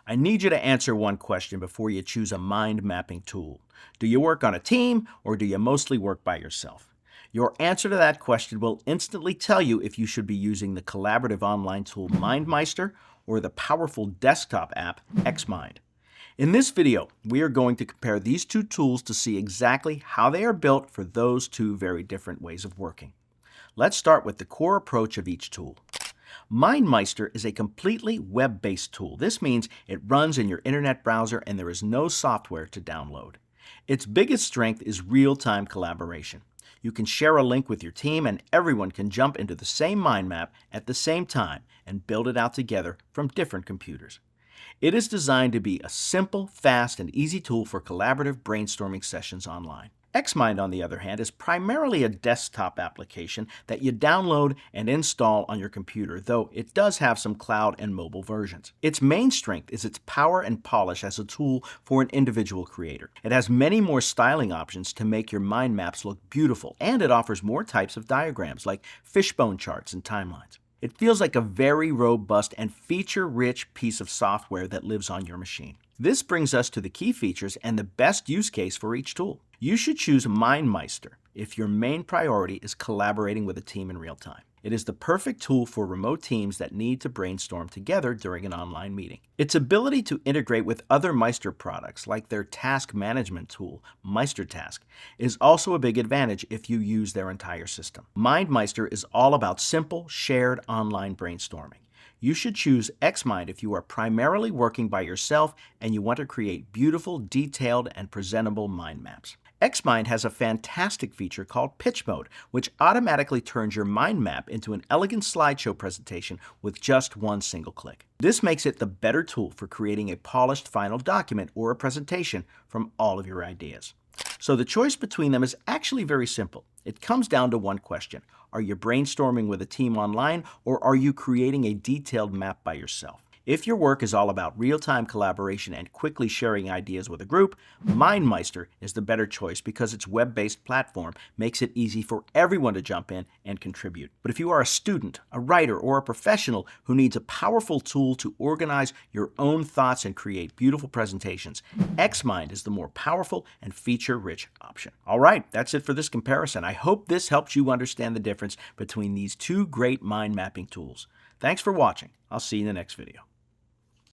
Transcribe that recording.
I need you to answer one question before you choose a mind mapping tool. Do you work on a team or do you mostly work by yourself? Your answer to that question will instantly tell you if you should be using the collaborative online tool MindMeister or the powerful desktop app Xmind. In this video, we are going to compare these two tools to see exactly how they are built for those two very different ways of working. Let's start with the core approach of each tool. MindMeister is a completely web-based tool. This means it runs in your internet browser and there is no software to download. Its biggest strength is real-time collaboration. You can share a link with your team and everyone can jump into the same mind map at the same time and build it out together from different computers. It is designed to be a simple, fast, and easy tool for collaborative brainstorming sessions online. Xmind, on the other hand, is primarily a desktop application that you download and install on your computer, though it does have some cloud and mobile versions. Its main strength is its power and polish as a tool for an individual creator. It has many more styling options to make your mind maps look beautiful, and it offers more types of diagrams like fishbone charts and timelines. It feels like a very robust and feature-rich piece of software that lives on your machine. This brings us to the key features and the best use case for each tool. You should choose MindMeister if your main priority is collaborating with a team in real time. It is the perfect tool for remote teams that need to brainstorm together during an online meeting. Its ability to integrate with other Meister products, like their task management tool, MeisterTask, is also a big advantage if you use their entire system. MindMeister is all about simple, shared online brainstorming. You should choose Xmind if you are primarily working by yourself and you want to create beautiful, detailed, and presentable mind maps. Xmind has a fantastic feature called Pitch Mode, which automatically turns your mind map into an elegant slideshow presentation with just one single click. This makes it the better tool for creating a polished final document or a presentation from all of your ideas. So the choice between them is actually very simple. It comes down to one question. Are you brainstorming with a team online, or are you creating a detailed map by yourself? If your work is all about real-time collaboration and quickly sharing ideas with a group, MindMeister is the better choice because its web-based platform makes it easy for everyone to jump in and contribute. But if you are a student, a writer, or a professional who needs a powerful tool to organize your own thoughts and create beautiful presentations, Xmind is the more powerful and feature-rich option. All right, that's it for this comparison. I hope this helps you understand the difference between these two great mind mapping tools. Thanks for watching. I'll see you in the next video.